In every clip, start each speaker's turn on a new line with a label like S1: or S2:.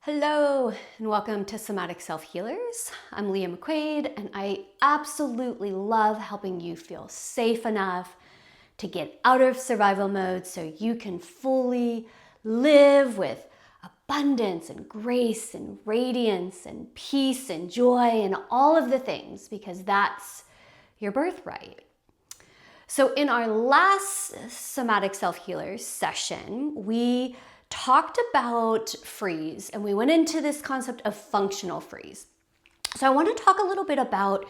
S1: Hello and welcome to Somatic Self-Healers. I'm Leah McQuaid and I absolutely love helping you feel safe enough to get out of survival mode so you can fully live with abundance and grace and radiance and peace and joy and all of the things, because that's your birthright. So in our last Somatic Self-Healers session, we talked about freeze and we went into this concept of functional freeze. So I want to talk a little bit about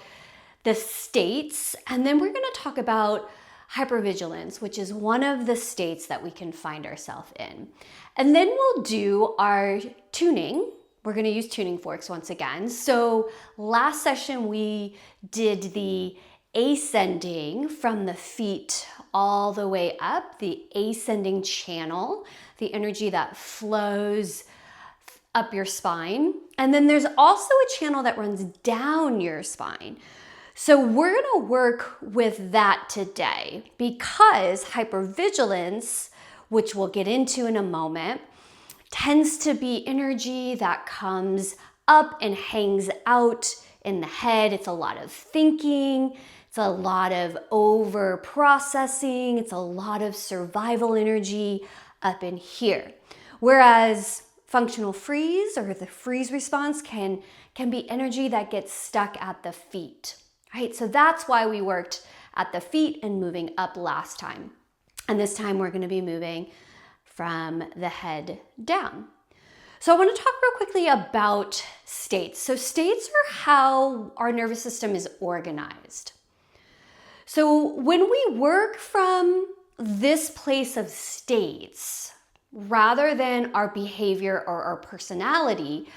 S1: the states, and then we're going to talk about hypervigilance, which is one of the states that we can find ourselves in. And then we'll do our tuning. We're going to use tuning forks once again. So last session we did the ascending from the feet all the way up, the ascending channel, the energy that flows up your spine. And then there's also a channel that runs down your spine. So we're going to work with that today because hypervigilance, which we'll get into in a moment, tends to be energy that comes up and hangs out in the head. It's a lot of thinking. It's a lot of over processing. It's a lot of survival energy up in here. Whereas functional freeze or the freeze response can be energy that gets stuck at the feet, right? So that's why we worked at the feet and moving up last time. And this time we're going to be moving from the head down. So I want to talk real quickly about states. So states are how our nervous system is organized. So when we work from this place of states, rather than our behavior or our personality,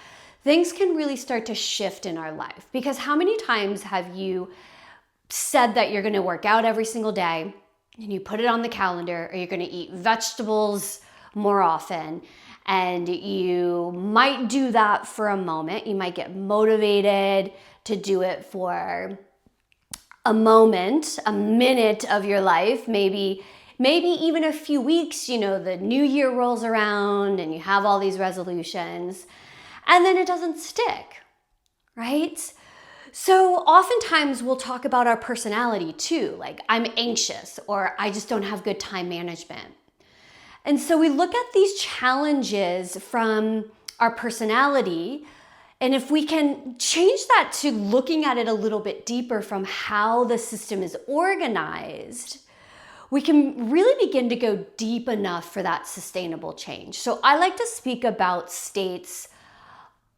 S1: things can really start to shift in our life. Because how many times have you said that you're going to work out every single day and you put it on the calendar, or you're going to eat vegetables more often, and you might do that for a moment. You might get motivated to do it for a moment, a minute of your life, maybe even a few weeks. The new year rolls around and you have all these resolutions and then it doesn't stick, right? So oftentimes we'll talk about our personality too, like I'm anxious or I just don't have good time management. And so we look at these challenges from our personality, and if we can change that to looking at it a little bit deeper from how the system is organized, we can really begin to go deep enough for that sustainable change. So I like to speak about states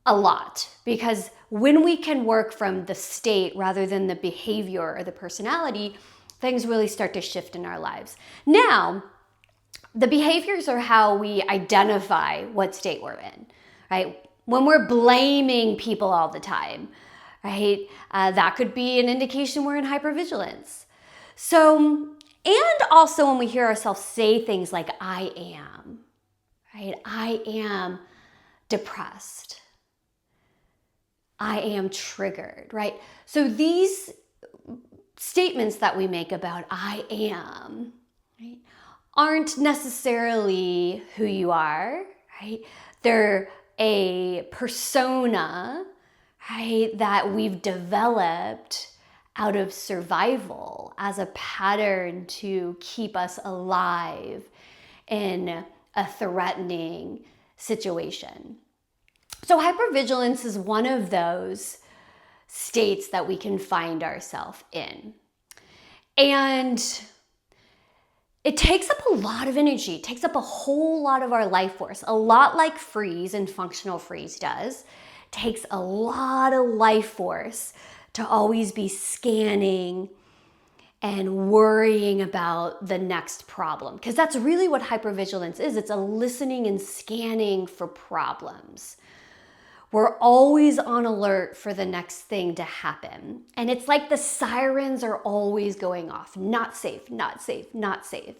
S1: a lot, because when we can work from the state rather than the behavior or the personality, things really start to shift in our lives. Now, the behaviors are how we identify what state we're in, right? When we're blaming people all the time, right? That could be an indication we're in hypervigilance. So, and also when we hear ourselves say things like, I am, right? I am depressed. I am triggered, right? So these statements that we make about I am, right, aren't necessarily who you are, right? They're a persona, right, that we've developed out of survival as a pattern to keep us alive in a threatening situation. So hypervigilance is one of those states that we can find ourselves in. And it takes up a lot of energy. It takes up a whole lot of our life force, a lot like freeze and functional freeze does. It takes a lot of life force to always be scanning and worrying about the next problem, because that's really what hypervigilance is. It's a listening and scanning for problems. We're always on alert for the next thing to happen. And it's like the sirens are always going off. Not safe, not safe, not safe.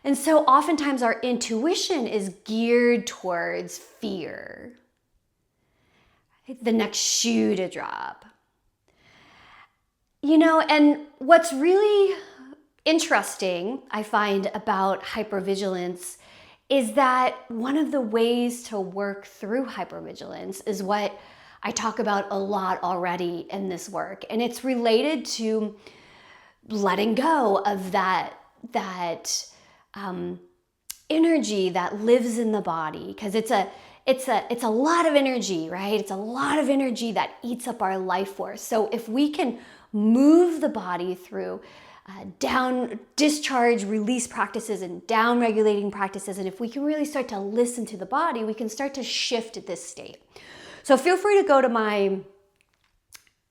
S1: And so oftentimes our intuition is geared towards fear. The next shoe to drop. And what's really interesting, I find, about hypervigilance is that one of the ways to work through hypervigilance is what I talk about a lot already in this work. And it's related to letting go of that energy that lives in the body, because it's a lot of energy, right? It's a lot of energy that eats up our life force. So if we can move the body through down discharge release practices and down regulating practices, and if we can really start to listen to the body, we can start to shift this state. So feel free to go to my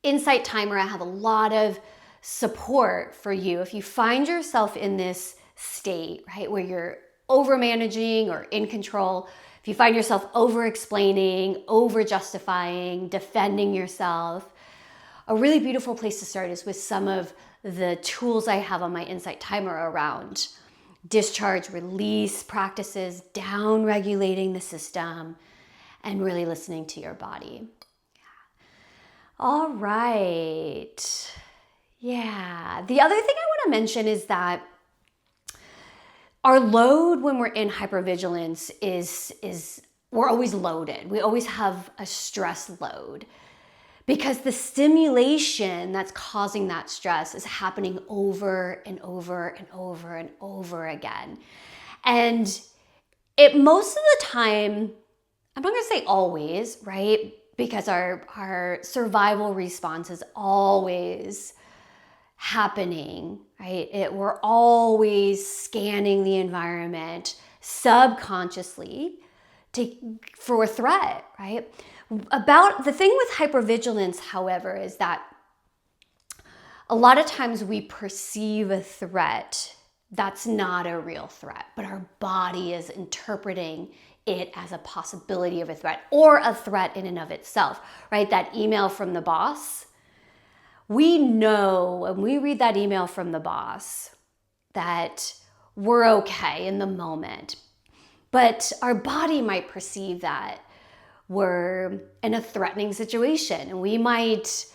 S1: Insight Timer. I have a lot of support for you if you find yourself in this state, right, where you're over managing or in control. If you find yourself over explaining, over justifying, defending yourself, a really beautiful place to start is with some of the tools I have on my Insight Timer around discharge release practices, down regulating the system, and really listening to your body. All right. Yeah. The other thing I want to mention is that our load when we're in hypervigilance is we're always loaded. We always have a stress load because the stimulation that's causing that stress is happening over and over and over and over again. And it most of the time, I'm not going to say always, right? Because our survival response is always happening, right? We're always scanning the environment subconsciously for a threat, right? About the thing with hypervigilance, however, is that a lot of times we perceive a threat that's not a real threat, but our body is interpreting it as a possibility of a threat or a threat in and of itself, right? That email from the boss, we know when we read that email from the boss that we're okay in the moment, but our body might perceive that we're in a threatening situation, and we might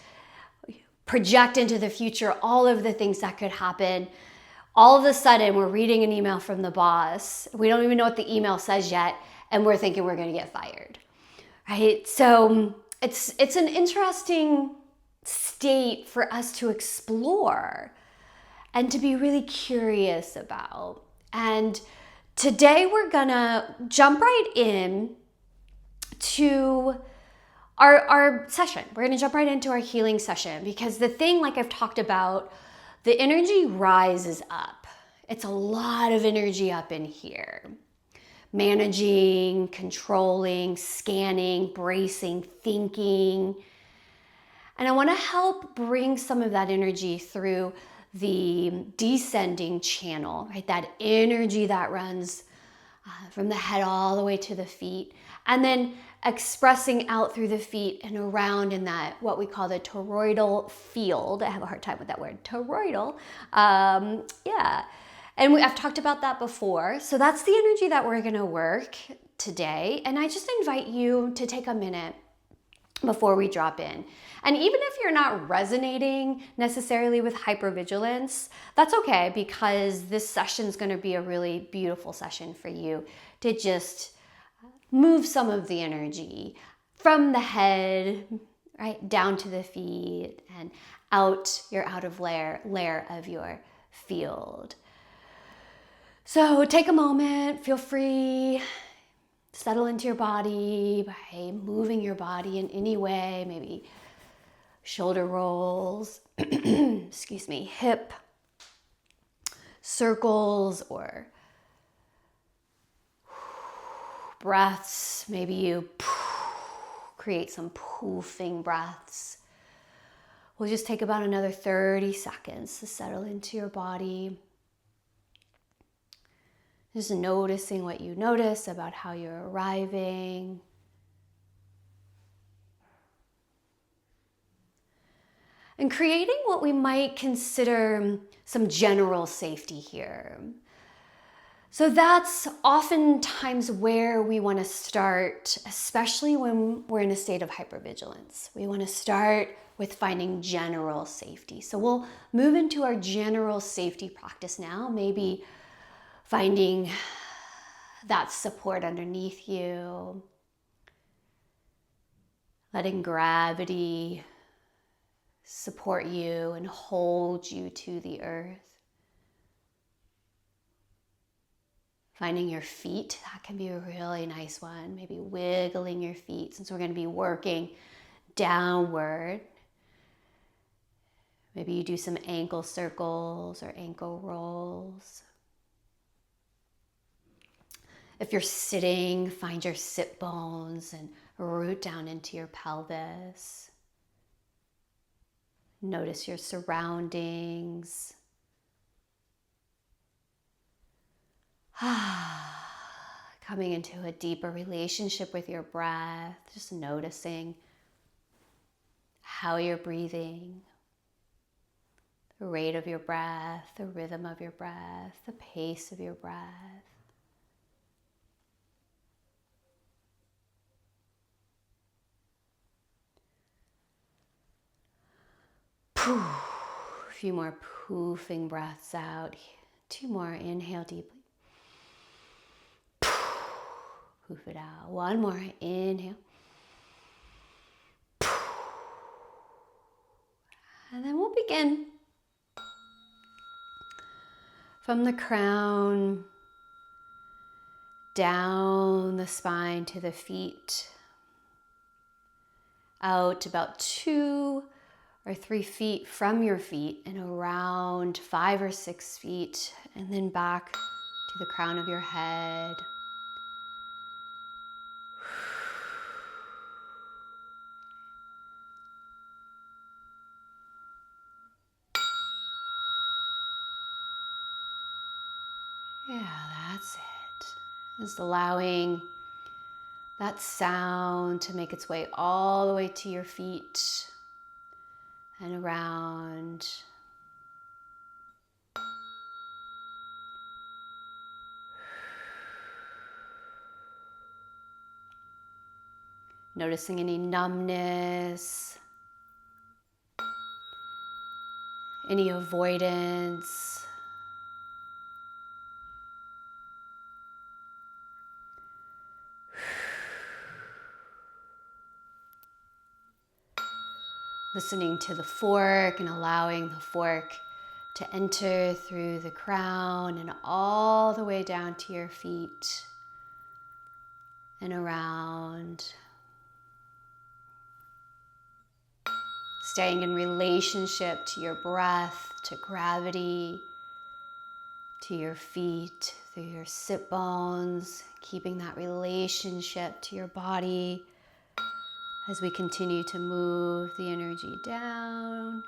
S1: project into the future all of the things that could happen. All of a sudden, we're reading an email from the boss. We don't even know what the email says yet, and we're thinking we're going to get fired, right? So it's an interesting state for us to explore and to be really curious about. And today we're gonna jump right in to our session. We're gonna jump right into our healing session, because the thing, like I've talked about, the energy rises up. It's a lot of energy up in here. Managing, controlling, scanning, bracing, thinking. And I want to help bring some of that energy through the descending channel, right? That energy that runs from the head all the way to the feet, and then expressing out through the feet and around in that, what we call the toroidal field. I have a hard time with that word, toroidal. Yeah. And I've talked about that before. So that's the energy that we're going to work today. And I just invite you to take a minute before we drop in. And even if you're not resonating necessarily with hypervigilance, that's okay, because this session is going to be a really beautiful session for you to just move some of the energy from the head, right, down to the feet and out your outer layer of your field. So take a moment, feel free. Settle into your body by moving your body in any way, maybe shoulder rolls, excuse me, hip circles, or breaths. Maybe you create some poofing breaths. We'll just take about another 30 seconds to settle into your body. Just noticing what you notice about how you're arriving. And creating what we might consider some general safety here. So that's oftentimes where we want to start, especially when we're in a state of hypervigilance. We want to start with finding general safety. So we'll move into our general safety practice now, maybe finding that support underneath you. Letting gravity support you and hold you to the earth. Finding your feet, that can be a really nice one. Maybe wiggling your feet, since we're going to be working downward. Maybe you do some ankle circles or ankle rolls. If you're sitting, find your sit bones and root down into your pelvis. Notice your surroundings. Coming into a deeper relationship with your breath, just noticing how you're breathing, the rate of your breath, the rhythm of your breath, the pace of your breath. A few more poofing breaths out. 2 more, inhale deeply. Poof it out. 1 more, inhale. And then we'll begin from the crown down the spine to the feet, out about 2 or 3 feet from your feet and around 5 or 6 feet, and then back to the crown of your head. Yeah, that's it. Just allowing that sound to make its way all the way to your feet and around. Noticing any numbness, any avoidance. Listening to the fork and allowing the fork to enter through the crown and all the way down to your feet and around. Staying in relationship to your breath, to gravity, to your feet, through your sit bones, keeping that relationship to your body as we continue to move the energy down.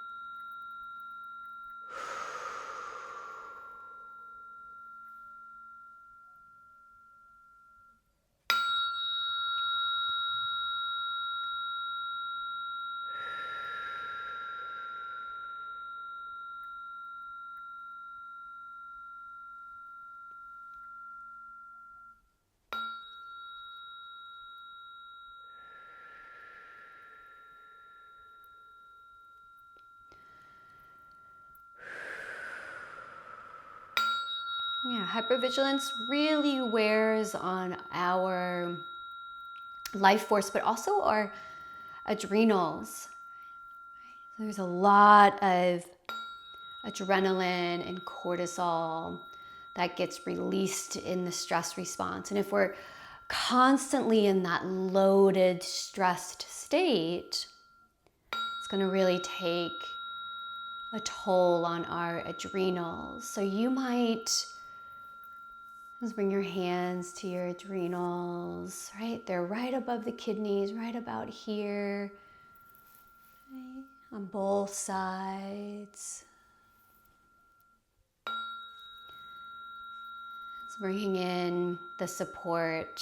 S1: Yeah, hypervigilance really wears on our life force, but also our adrenals. There's a lot of adrenaline and cortisol that gets released in the stress response. And if we're constantly in that loaded, stressed state, it's going to really take a toll on our adrenals. So you might just bring your hands to your adrenals, right? They're right above the kidneys, right about here, right? On both sides. It's bringing in the support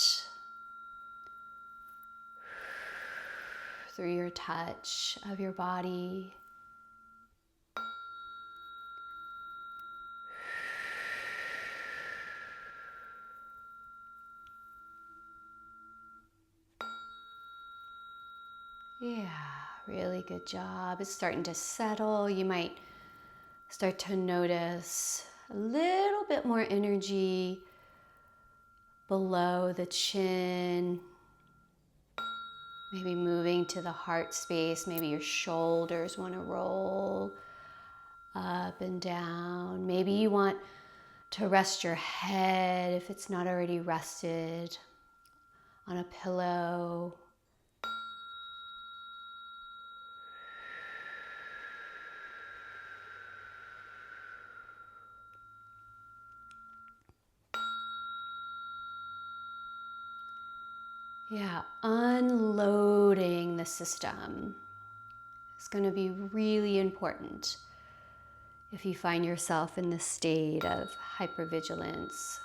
S1: through your touch of your body. Yeah, really good job. It's starting to settle. You might start to notice a little bit more energy below the chin. Maybe moving to the heart space. Maybe your shoulders want to roll up and down. Maybe you want to rest your head, if it's not already rested, on a pillow. Yeah, unloading the system is going to be really important if you find yourself in this state of hypervigilance.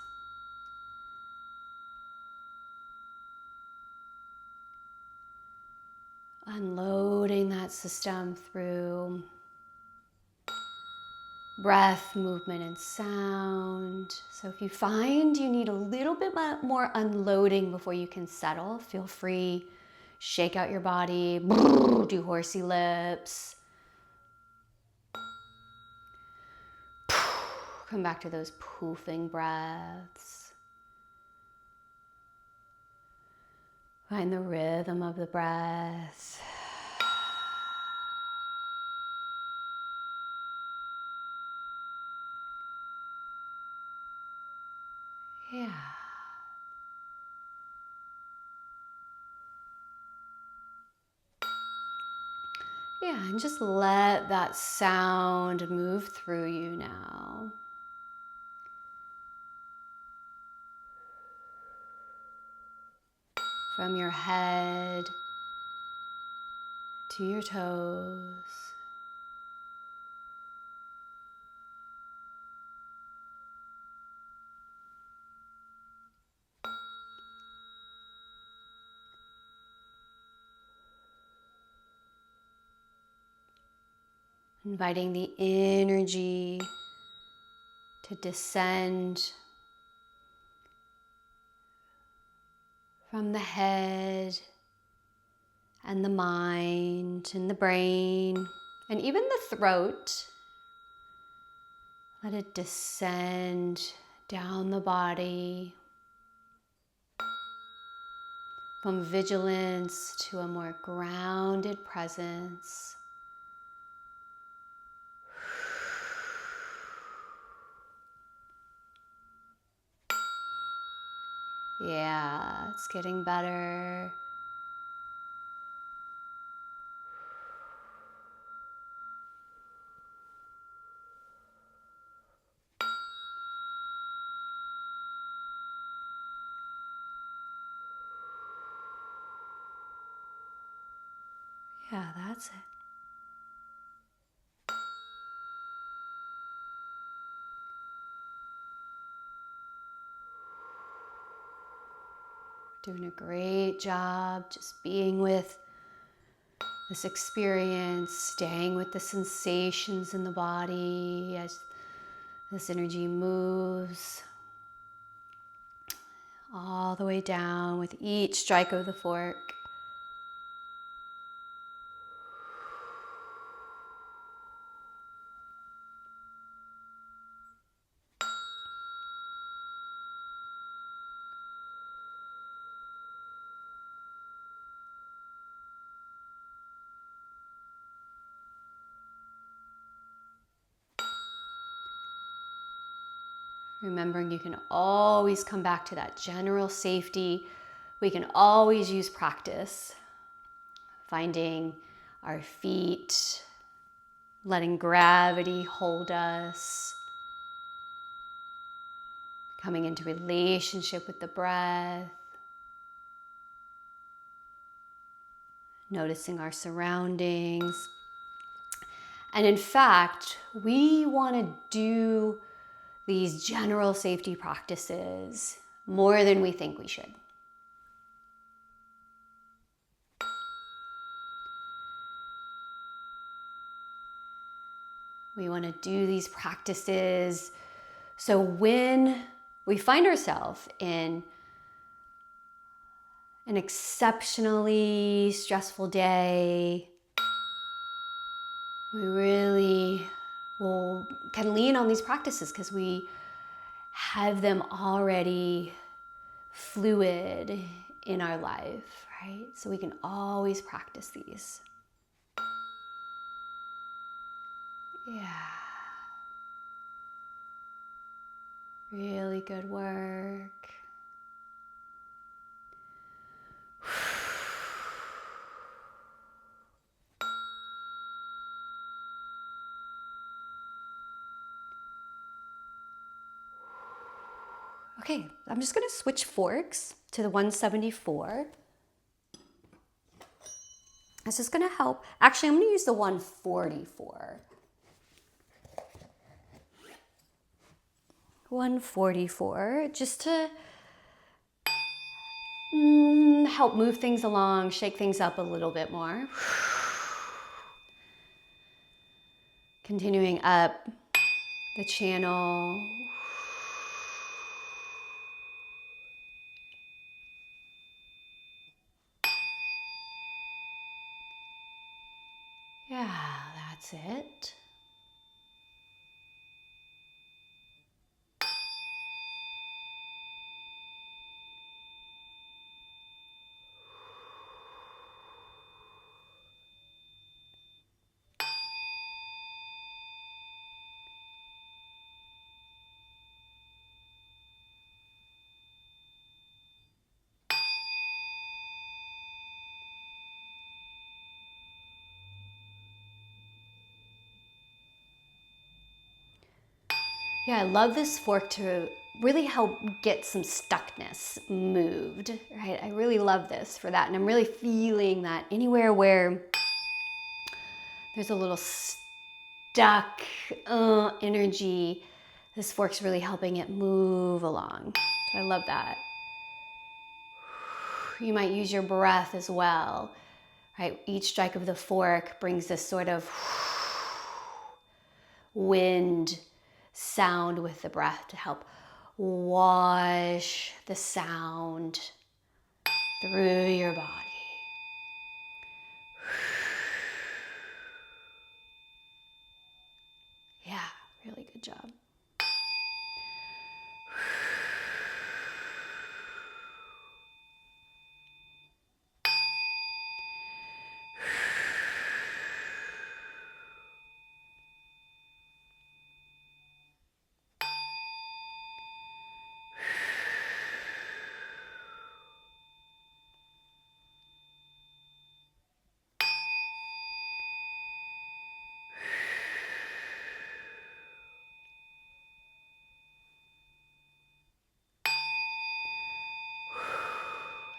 S1: Unloading that system through breath, movement, and sound. So if you find you need a little bit more unloading before you can settle, feel free. Shake out your body, do horsey lips. Come back to those poofing breaths. Find the rhythm of the breath. Yeah. Yeah, and just let that sound move through you now. From your head to your toes. Inviting the energy to descend from the head and the mind and the brain and even the throat. Let it descend down the body from vigilance to a more grounded presence. Yeah, it's getting better. Yeah, that's it. Doing a great job just being with this experience, staying with the sensations in the body as this energy moves all the way down with each strike of the fork. Remembering you can always come back to that general safety. We can always use practice. Finding our feet, letting gravity hold us. Coming into relationship with the breath. Noticing our surroundings. And in fact, we want to do these general safety practices more than we think we should. We want to do these practices so when we find ourselves in an exceptionally stressful day, we really can lean on these practices because we have them already fluid in our life, right? So we can always practice these. Yeah. Really good work. Okay, I'm just gonna switch forks to the 174. This is gonna help. Actually, I'm gonna use the 144. 144, just to help move things along, shake things up a little bit more. Continuing up the channel. Yeah, that's it. Yeah, I love this fork to really help get some stuckness moved, right? I really love this for that. And I'm really feeling that anywhere where there's a little stuck energy, this fork's really helping it move along. So I love that. You might use your breath as well, right? Each strike of the fork brings this sort of wind sound with the breath to help wash the sound through your body. Yeah, really good job.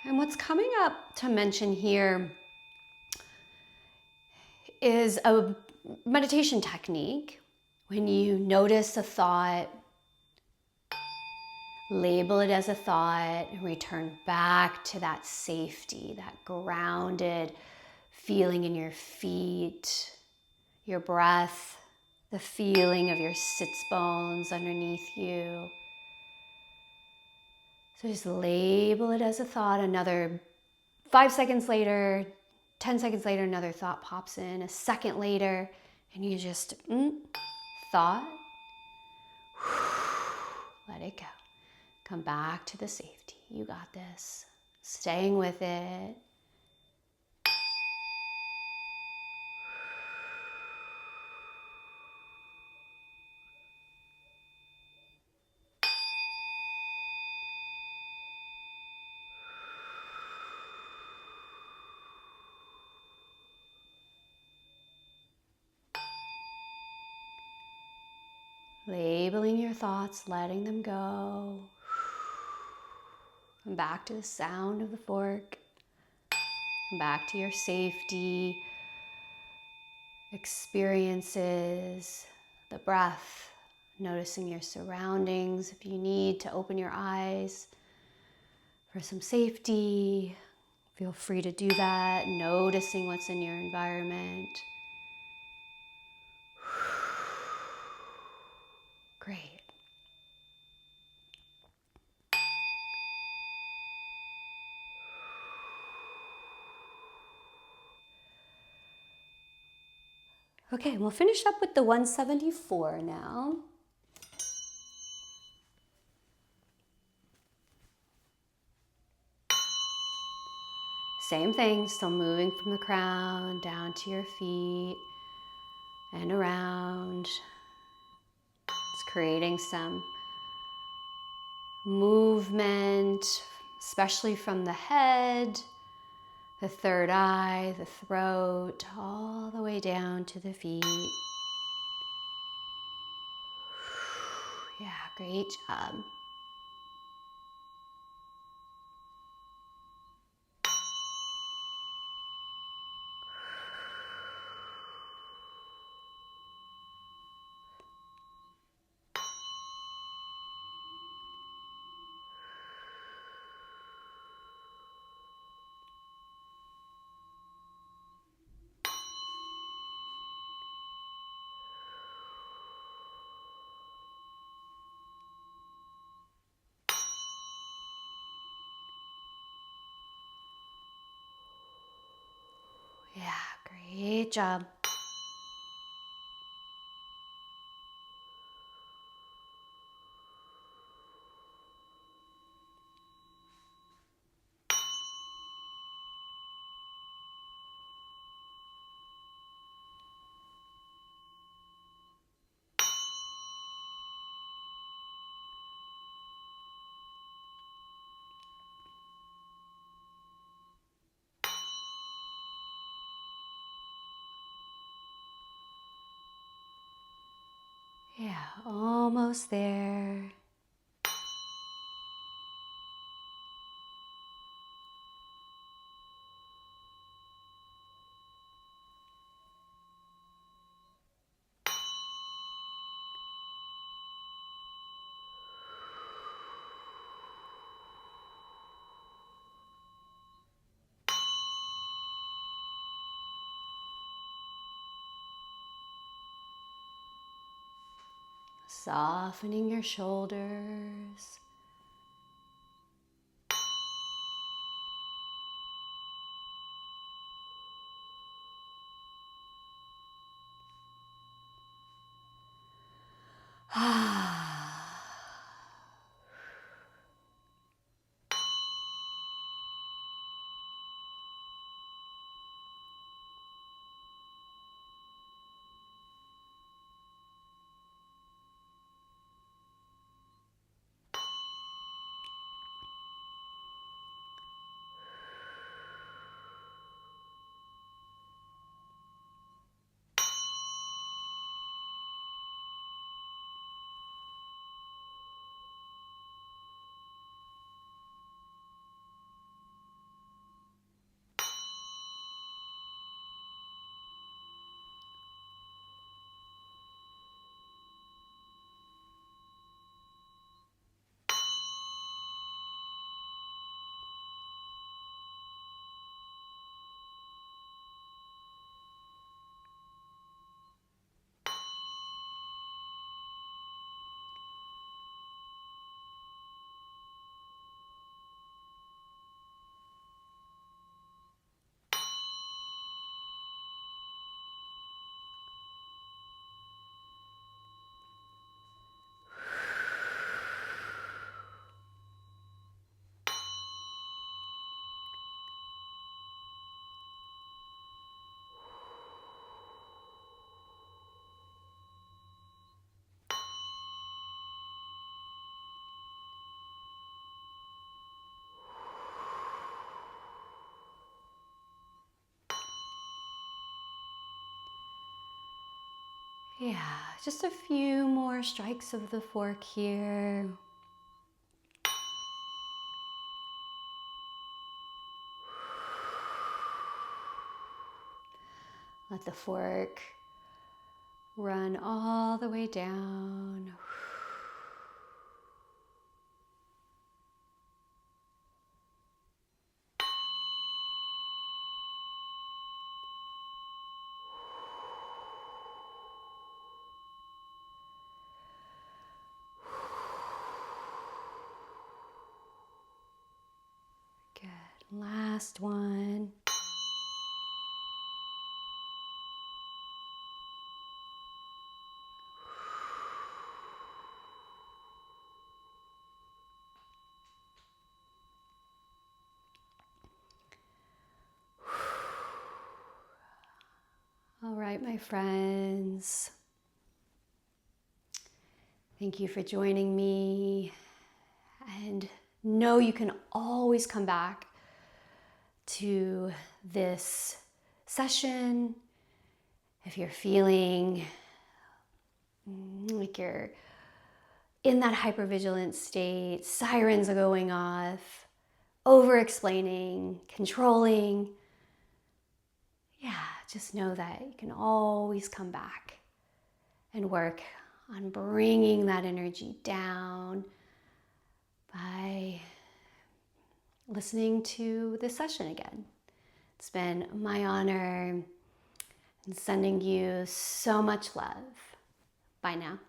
S1: And what's coming up to mention here is a meditation technique. When you notice a thought, label it as a thought and return back to that safety, that grounded feeling in your feet, your breath, the feeling of your sits bones underneath you. So just label it as a thought. Another 5 seconds later, 10 seconds later, another thought pops in. A second later, and you just, thought, let it go. Come back to the safety. You got this. Staying with it. Labeling your thoughts, letting them go. Come back to the sound of the fork. Come back to your safety experiences, the breath, noticing your surroundings. If you need to open your eyes for some safety, feel free to do that, noticing what's in your environment. Great. Okay, we'll finish up with the 174 now. Same thing, still moving from the crown down to your feet and around. It's creating some movement, especially from the head, the third eye, the throat, all the way down to the feet. Yeah, great job. Yeah, great job. Yeah, almost there. Softening your shoulders. Yeah, just a few more strikes of the fork here. Let the fork run all the way down. Good. Last one. right, my friends. Thank you for joining me. And know you can always come back to this session if you're feeling like you're in that hypervigilance state, sirens are going off, over-explaining, controlling. Yeah, just know that you can always come back and work on bringing that energy down by listening to this session again. It's been my honor and sending you so much love. Bye now.